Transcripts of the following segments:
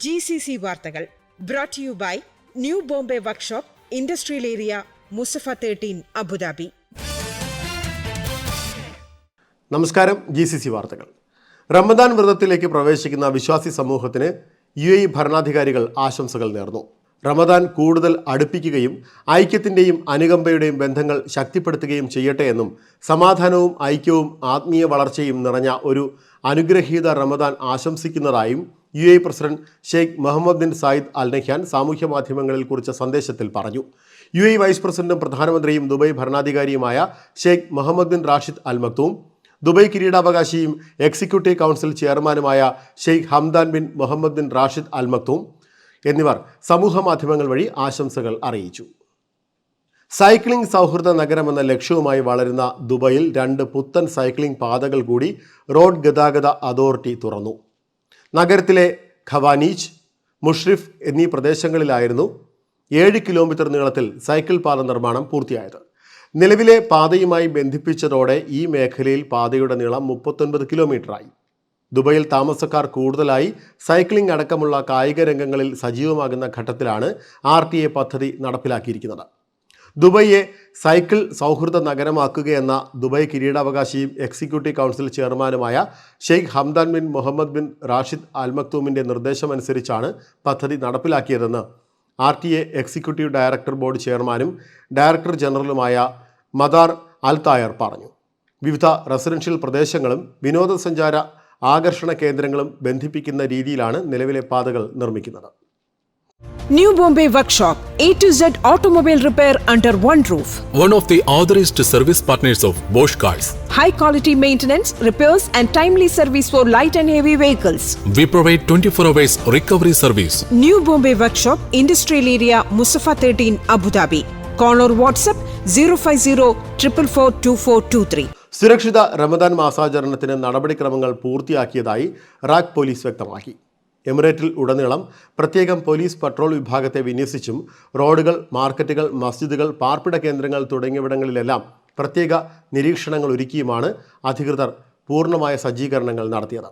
GCC വാർത്തകൾ brought to you by new Bombay workshop industrial area Musaffah 13 Abu Dhabi. നമസ്കാരം. GCC വാർത്തകൾ. റമദാൻ വ്രതത്തിലേക്ക് പ്രവേശിക്കുന്ന വിശ്വാസി സമൂഹത്തിന് UAE ഭരണാധികാരികൾ ആശംസകൾ നേർന്നു. റമദാൻ കൂടുതൽ അടുപ്പിക്കുകയും ഐക്യത്തിൻ്റെയും അനുകമ്പയുടെയും ബന്ധങ്ങൾ ശക്തിപ്പെടുത്തുകയും ചെയ്യട്ടെ എന്നും സമാധാനവും ഐക്യവും ആത്മീയ വളർച്ചയും നിറഞ്ഞ ഒരു അനുഗ്രഹീത റമദാൻ ആശംസിക്കുന്നതായും UAE president Sheikh Mohammed bin Zayed Al Nahyan സാമൂഹ്യ മാധ്യമങ്ങളിൽ കുറിച്ച സന്ദേശത്തിൽ പറഞ്ഞു. UAE വൈസ് പ്രസിഡന്റും പ്രധാനമന്ത്രിയും ദുബായ് ഭരണാധികാരിയുമായ Sheikh Mohammed bin Rashid Al Maktoum, Dubai കിരീടാവകാശിയും എക്സിക്യൂട്ടീവ് കൗൺസിൽ ചെയർമാനുമായ Sheikh Hamdan bin Mohammed bin Rashid Al Maktoum എന്നിവർ സമൂഹ മാധ്യമങ്ങൾ വഴി ആശംസകൾ അറിയിച്ചു. സൈക്ലിംഗ് സൗഹൃദ നഗരമെന്ന ലക്ഷ്യവുമായി വളരുന്ന ദുബായിൽ 2 പുത്തൻ സൈക്ലിംഗ് പാതകൾ കൂടി റോഡ് ഗതാഗത അതോറിറ്റി തുറന്നു. നഗരത്തിലെ ഖവാനീജ്, മുഷ്രിഫ് എന്നീ പ്രദേശങ്ങളിലായിരുന്നു 7 കിലോമീറ്റർ നീളത്തിൽ സൈക്കിൾ പാത നിർമ്മാണം പൂർത്തിയായത്. നിലവിലെ പാതയുമായി ബന്ധിപ്പിച്ചതോടെ ഈ മേഖലയിൽ പാതയുടെ നീളം 39 കിലോമീറ്ററായി. ദുബായിൽ താമസക്കാർ കൂടുതലായി സൈക്ലിംഗ് അടക്കമുള്ള കായിക രംഗങ്ങളിൽ സജീവമാകുന്ന ഘട്ടത്തിലാണ് RTA പദ്ധതി നടപ്പിലാക്കിയിരിക്കുന്നത്. ദുബായിയെ സൈക്കിൾ സൗഹൃദ നഗരമാക്കുകയെന്ന ദുബായ് കിരീടാവകാശിയും എക്സിക്യൂട്ടീവ് കൗൺസിൽ ചെയർമാനുമായ Sheikh Hamdan bin Mohammed bin Rashid Al മക്തൂമിൻ്റെ നിർദ്ദേശമനുസരിച്ചാണ് പദ്ധതി നടപ്പിലാക്കിയതെന്ന് RTA എക്സിക്യൂട്ടീവ് ഡയറക്ടർ ബോർഡ് ചെയർമാനും ഡയറക്ടർ ജനറലുമായ മദാർ അൽ തായർ പറഞ്ഞു. വിവിധ റെസിഡൻഷ്യൽ പ്രദേശങ്ങളും വിനോദസഞ്ചാര ആകർഷണ കേന്ദ്രങ്ങളും ബന്ധിപ്പിക്കുന്ന രീതിയിലാണ് നിലവിലെ പാതകൾ നിർമ്മിക്കുന്നത്. New Bombay Workshop, A to Z automobile repair under one roof. One of the authorized service partners of Bosch Cars. High quality maintenance, repairs and timely service for light and heavy vehicles. We provide 24 hours recovery service. New Bombay Workshop, Industrial Area, Musafa 13, Abu Dhabi. Call or WhatsApp 050-444-2423. സുരക്ഷിത റമദാൻ മാസാചരണത്തിന് നടപടിക്രമങ്ങൾ പൂർത്തിയാക്കിയതായി റാഖ് police വ്യക്തമാക്കി. എമിറേറ്റിൽ ഉടനീളം പ്രത്യേകം police patrol വിഭാഗത്തെ വിന്യസിച്ചും റോഡുകൾ, മാർക്കറ്റുകൾ, മസ്ജിദുകൾ, പാർപ്പിട കേന്ദ്രങ്ങൾ തുടങ്ങിയവിടങ്ങളിലെല്ലാം പ്രത്യേക നിരീക്ഷണങ്ങൾ ഒരുക്കിയുമാണ് അധികൃതർ പൂർണ്ണമായ സജ്ജീകരണങ്ങൾ നടത്തിയത്.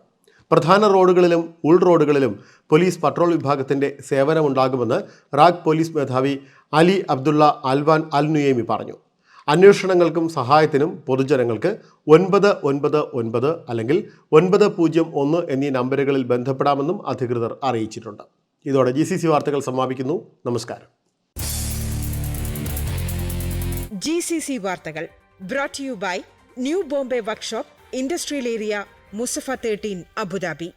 പ്രധാന റോഡുകളിലും ഉൾറോഡുകളിലും പോലീസ് പട്രോൾ വിഭാഗത്തിൻ്റെ സേവനമുണ്ടാകുമെന്ന് റാഖ് പോലീസ് മേധാവി അലി അബ്ദുള്ള അൽവാൻ അൽ നുയേമി പറഞ്ഞു. അന്വേഷണങ്ങൾക്കും സഹായത്തിനും പൊതുജനങ്ങൾക്ക് 999 അല്ലെങ്കിൽ 901 എന്നീ നമ്പറുകളിൽ ബന്ധപ്പെടാമെന്നും അധികൃതർ അറിയിച്ചിട്ടുണ്ട്. ഇതോടെ GCC വാർത്തകൾ സമാപിക്കുന്നു. നമസ്കാരം. GCC വാർത്തകൾ brought to you by new Bombay workshop industrial area Musaffah 13 Abu Dhabi.